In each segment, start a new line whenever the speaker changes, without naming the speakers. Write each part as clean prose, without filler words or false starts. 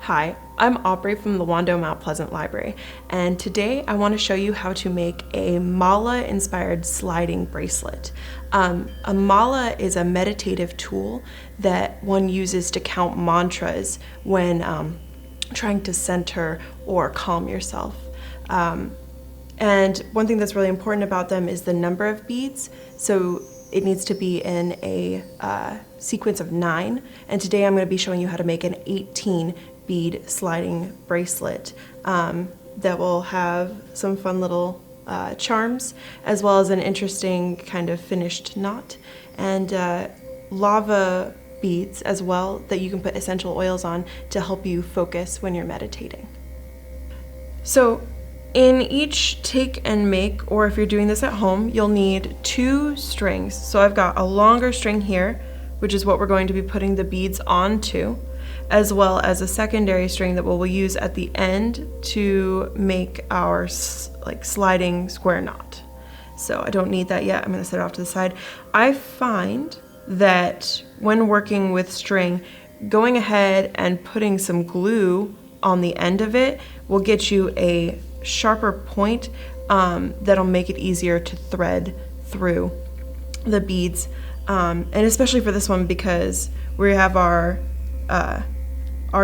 Hi, I'm Aubrey from the Wando Mount Pleasant Library, and today I want to show you how to make a mala-inspired sliding bracelet. A mala is a meditative tool that one uses to count mantras when trying to center or calm yourself. And one thing that's really important about them is the number of beads. So it needs to be in a sequence of 9. And today I'm going to be showing you how to make an 18 bead sliding bracelet that will have some fun little charms, as well as an interesting kind of finished knot, and lava beads as well that you can put essential oils on to help you focus when you're meditating. So in each take and make, or if you're doing this at home, you'll need 2 strings. So I've got a longer string here, which is what we're going to be putting the beads onto, as well as a secondary string that we'll use at the end to make our sliding square knot. So I don't need that yet. I'm going to set it off to the side. I find that when working with string, going ahead and putting some glue on the end of it will get you a sharper point that'll make it easier to thread through the beads, and especially for this one because we have our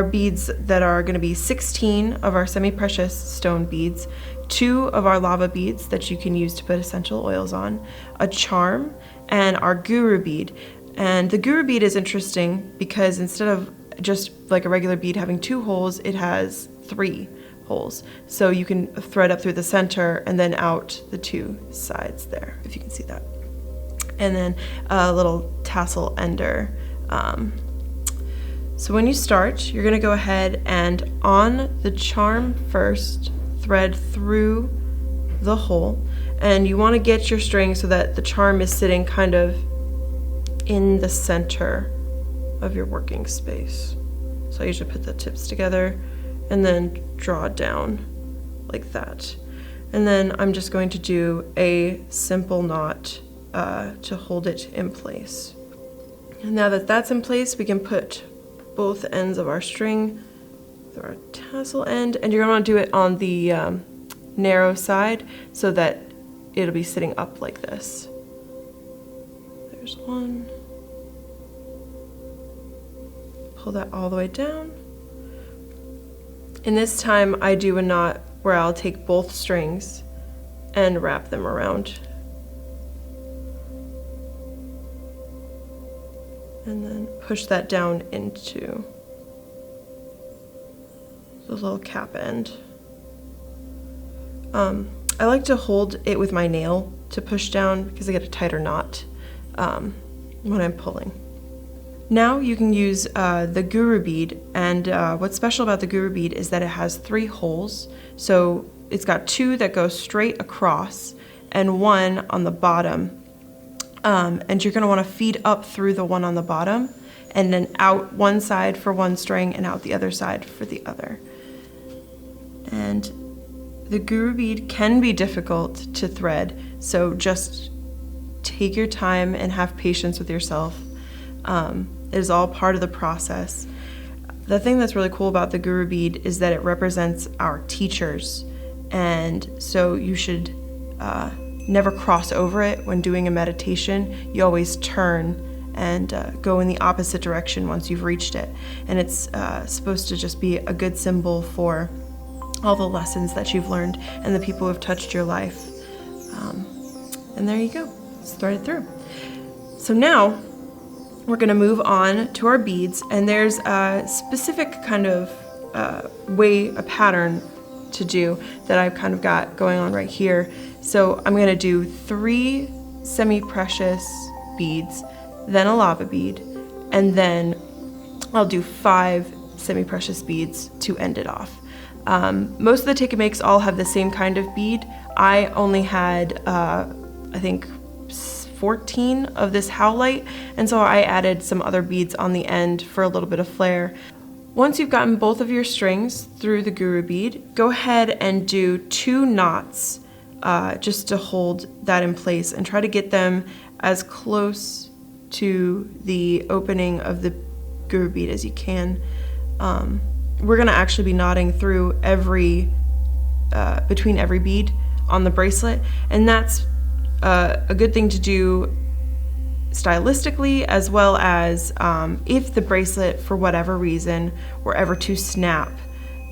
beads that are going to be 16 of our semi-precious stone beads, 2 of our lava beads that you can use to put essential oils on, a charm, and our guru bead. And the guru bead is interesting because instead of just like a regular bead having 2 holes, it has 3 holes. So you can thread up through the center and then out the 2 sides there, if you can see that. And then a little tassel ender. So when you start, you're going to go ahead and on the charm first, thread through the hole. And you want to get your string so that the charm is sitting kind of in the center of your working space. So I usually put the tips together and then draw down like that. And then I'm just going to do a simple knot to hold it in place. And now that that's in place, we can put both ends of our string through our tassel end, and you're going to want to do it on the narrow side so that it'll be sitting up like this. There's one. Pull that all the way down. And this time I do a knot where I'll take both strings and wrap them around. And then push that down into the little cap end. I like to hold it with my nail to push down because I get a tighter knot when I'm pulling. Now you can use the guru bead, and what's special about the guru bead is that it has 3 holes. So it's got 2 that go straight across and 1 on the bottom. And you're going to want to feed up through the one on the bottom and then out one side for one string and out the other side for the other. And the guru bead can be difficult to thread, so just take your time and have patience with yourself. It is all part of the process. The thing that's really cool about the guru bead is that it represents our teachers, and so you should never cross over it when doing a meditation. You always turn and go in the opposite direction once you've reached it. And it's supposed to just be a good symbol for all the lessons that you've learned and the people who have touched your life. And there you go, let's thread it through. So now we're gonna move on to our beads, and there's a specific kind of a pattern to do that I've kind of got going on right here. So I'm going to do 3 semi-precious beads, then a lava bead, and then I'll do 5 semi-precious beads to end it off. Most of the take and makes all have the same kind of bead. I only had I think 14 of this howlite, and so I added some other beads on the end for a little bit of flair. Once you've gotten both of your strings through the guru bead, go ahead and do 2 knots just to hold that in place, and try to get them as close to the opening of the guru bead as you can. we're gonna actually be knotting through between every bead on the bracelet, and that's a good thing to do stylistically, as well as if the bracelet for whatever reason were ever to snap,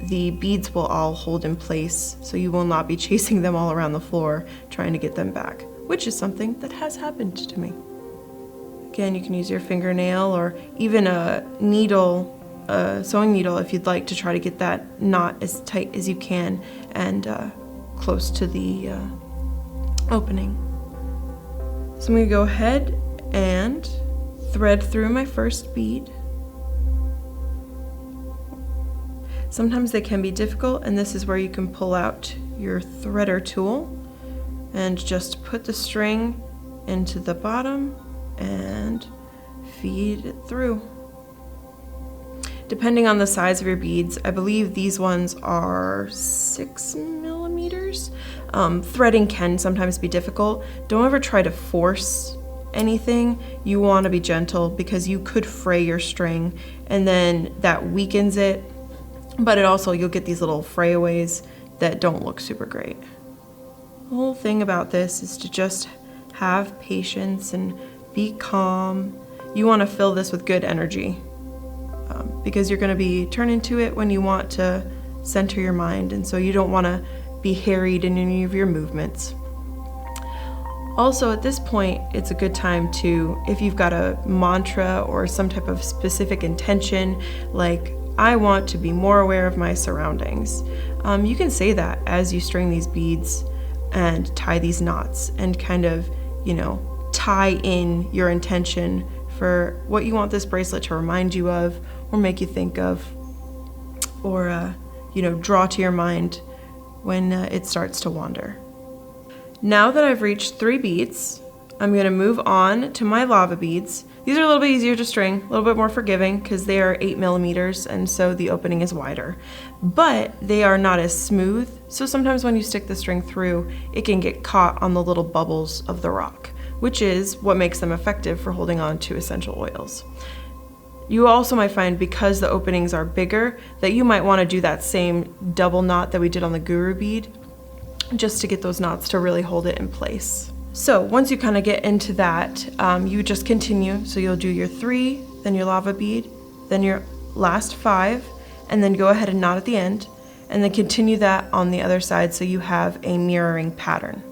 the beads will all hold in place, so you will not be chasing them all around the floor trying to get them back, which is something that has happened to me. Again, you can use your fingernail or even a needle, a sewing needle, if you'd like to try to get that knot as tight as you can and close to the opening. So I'm going to go ahead and thread through my first bead. Sometimes they can be difficult, and this is where you can pull out your threader tool and just put the string into the bottom and feed it through. Depending on the size of your beads, I believe these ones are 6 millimeters. Threading can sometimes be difficult. Don't ever try to force anything. You want to be gentle because you could fray your string and then that weakens it, but it also, you'll get these little frayaways that don't look super great. The whole thing about this is to just have patience and be calm. You want to fill this with good energy because you're going to be turning to it when you want to center your mind, and so you don't want to be harried in any of your movements. Also, at this point, it's a good time to, if you've got a mantra or some type of specific intention, like, I want to be more aware of my surroundings. You can say that as you string these beads and tie these knots and kind of, tie in your intention for what you want this bracelet to remind you of or make you think of, or, draw to your mind when it starts to wander. Now that I've reached 3 beads, I'm going to move on to my lava beads. These are a little bit easier to string, a little bit more forgiving because they are 8 millimeters and so the opening is wider. But they are not as smooth, so sometimes when you stick the string through, it can get caught on the little bubbles of the rock, which is what makes them effective for holding on to essential oils. You also might find, because the openings are bigger, that you might want to do that same double knot that we did on the guru bead, just to get those knots to really hold it in place. So once you kind of get into that, you just continue. So you'll do your 3, then your lava bead, then your last 5, and then go ahead and knot at the end, and then continue that on the other side so you have a mirroring pattern.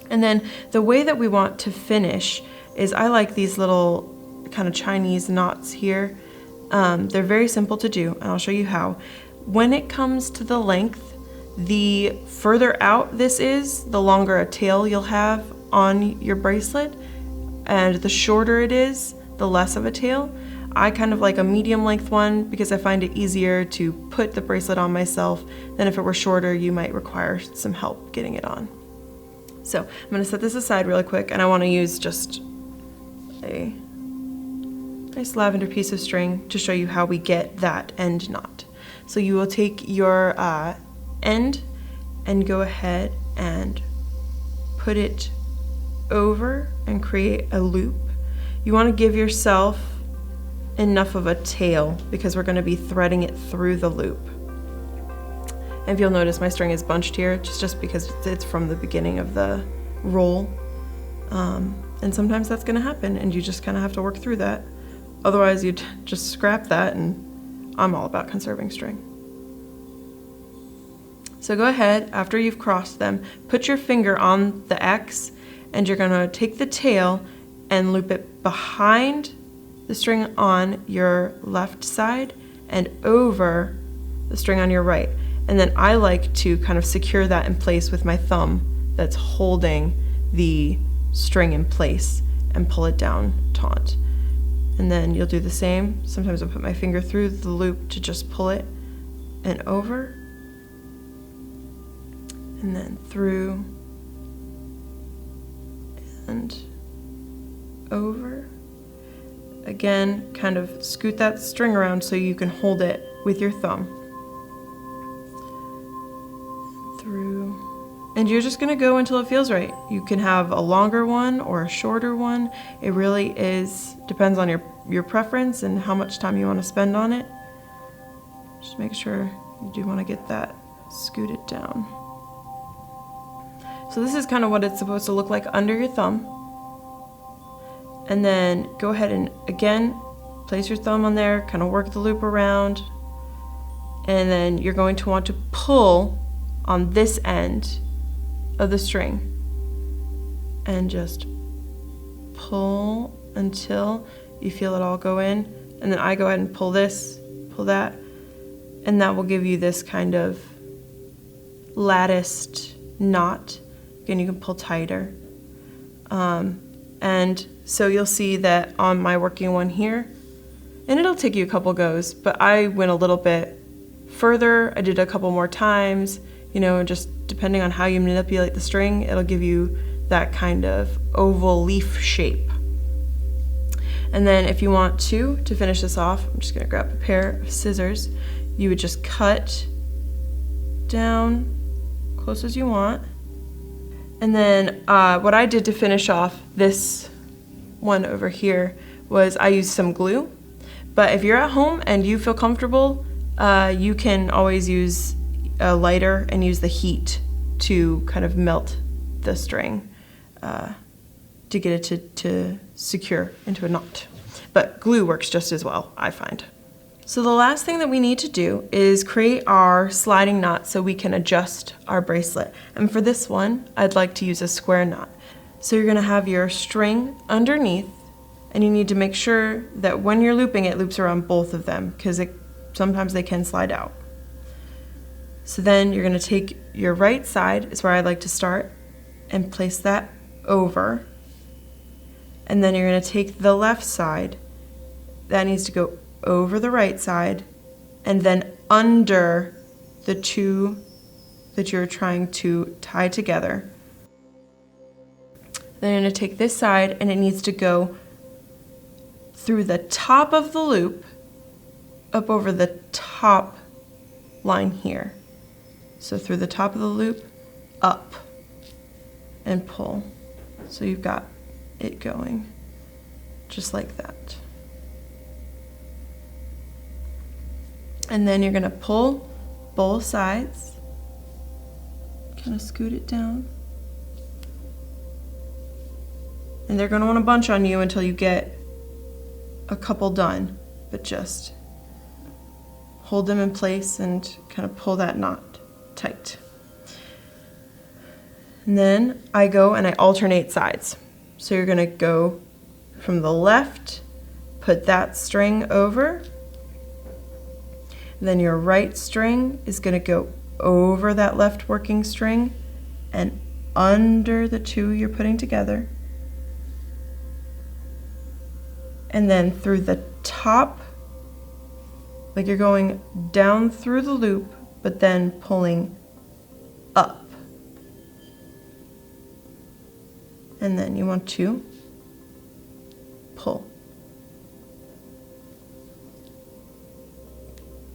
And then the way that we want to finish is, I like these little kind of Chinese knots here. They're very simple to do, and I'll show you how. When it comes to the length, the further out this is, the longer a tail you'll have on your bracelet, and the shorter it is, the less of a tail. I kind of like a medium length one because I find it easier to put the bracelet on myself than if it were shorter, you might require some help getting it on. So I'm going to set this aside really quick, and I want to use just a nice lavender piece of string to show you how we get that end knot. So you will take your end and go ahead and put it over and create a loop. You want to give yourself enough of a tail because we're going to be threading it through the loop. And if you'll notice, my string is bunched here just because it's from the beginning of the roll. And sometimes that's going to happen, and you just kind of have to work through that. Otherwise, you'd just scrap that, and I'm all about conserving string. So go ahead, after you've crossed them, put your finger on the X, and you're going to take the tail and loop it behind the string on your left side and over the string on your right. And then I like to kind of secure that in place with my thumb that's holding the string in place and pull it down taut. And then you'll do the same. Sometimes I'll put my finger through the loop to just pull it and over, and then through and over. Again, kind of scoot that string around so you can hold it with your thumb. Through. And you're just gonna go until it feels right. You can have a longer one or a shorter one. It really depends on your preference and how much time you want to spend on it. Just make sure you do want to get that scooted down. So this is kind of what it's supposed to look like under your thumb. And then go ahead and again, place your thumb on there, kind of work the loop around. And then you're going to want to pull on this end of the string. And just pull until you feel it all go in. And then I go ahead and pull this, pull that. And that will give you this kind of latticed knot. Again, you can pull tighter. And so you'll see that on my working one here, and it'll take you a couple goes, but I went a little bit further. I did a couple more times, you know, just depending on how you manipulate the string, it'll give you that kind of oval leaf shape. And then if you want to finish this off, I'm just gonna grab a pair of scissors. You would just cut down close as you want. And then what I did to finish off this one over here was I used some glue. But if you're at home and you feel comfortable, you can always use a lighter and use the heat to kind of melt the string to get it to secure into a knot. But glue works just as well, I find. So the last thing that we need to do is create our sliding knot so we can adjust our bracelet. And for this one, I'd like to use a square knot. So you're gonna have your string underneath, and you need to make sure that when you're looping, it loops around both of them, because sometimes they can slide out. So then you're gonna take your right side, is where I like to start, and place that over. And then you're gonna take the left side, that needs to go over the right side, and then under the two that you're trying to tie together. Then you're going to take this side, and it needs to go through the top of the loop up over the top line here. So through the top of the loop, up, and pull. So you've got it going just like that. And then you're gonna pull both sides, kind of scoot it down. And they're gonna wanna bunch on you until you get a couple done, but just hold them in place and kind of pull that knot tight. And then I go and I alternate sides. So you're gonna go from the left, put that string over, then your right string is going to go over that left working string and under the two you're putting together. And then through the top, like you're going down through the loop, but then pulling up. And then you want to pull.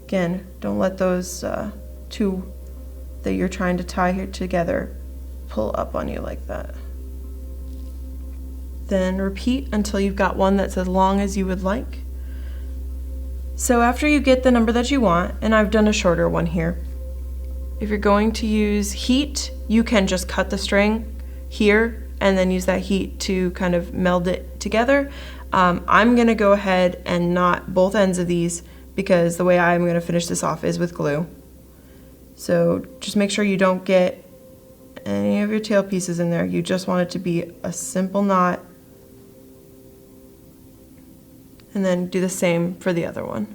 Again, don't let those two that you're trying to tie here together pull up on you like that. Then repeat until you've got one that's as long as you would like. So after you get the number that you want, and I've done a shorter one here, if you're going to use heat, you can just cut the string here and then use that heat to kind of meld it together. I'm gonna go ahead and knot both ends of these because the way I'm gonna finish this off is with glue. So just make sure you don't get any of your tail pieces in there. You just want it to be a simple knot. And then do the same for the other one.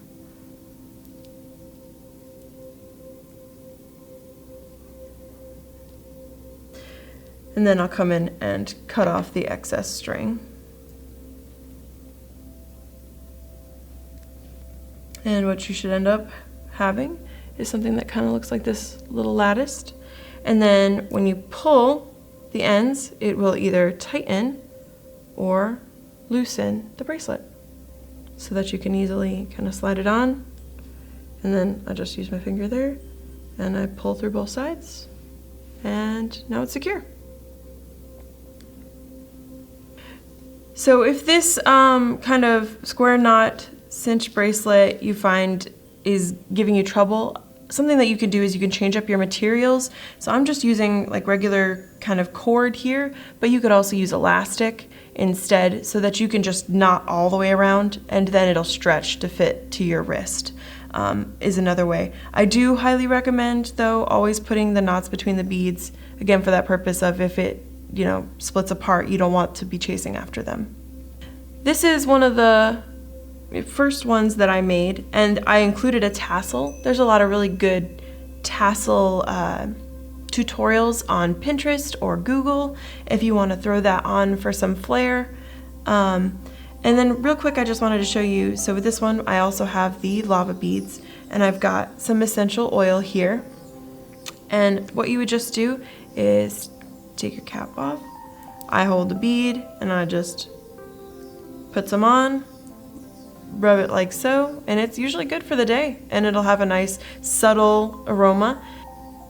And then I'll come in and cut off the excess string. And what you should end up having is something that kind of looks like this little lattice. And then when you pull the ends, it will either tighten or loosen the bracelet so that you can easily kind of slide it on. And then I just use my finger there and I pull through both sides, and now it's secure. So if this kind of square knot cinch bracelet you find is giving you trouble, something that you can do is you can change up your materials. So I'm just using like regular kind of cord here, but you could also use elastic instead so that you can just knot all the way around and then it'll stretch to fit to your wrist. Is another way. I do highly recommend though always putting the knots between the beads, again for that purpose of if it, you know, splits apart, you don't want to be chasing after them. This is one of the first ones that I made, and I included a tassel. There's a lot of really good tassel tutorials on Pinterest or Google if you want to throw that on for some flair. And then real quick, I just wanted to show you, so with this one I also have the lava beads, and I've got some essential oil here. And what you would just do is take your cap off, I hold the bead and I just put some on, rub it like so, and it's usually good for the day, and it'll have a nice subtle aroma.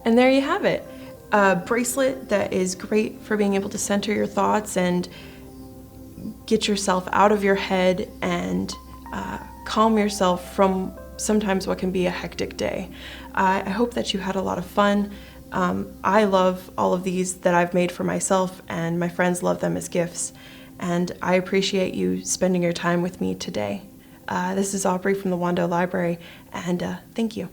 And there you have it, a bracelet that is great for being able to center your thoughts and get yourself out of your head and calm yourself from sometimes what can be a hectic day. I hope that you had a lot of fun. I love all of these that I've made for myself, and my friends love them as gifts, and I appreciate you spending your time with me today. This is Aubrey from the Wando Library, and thank you.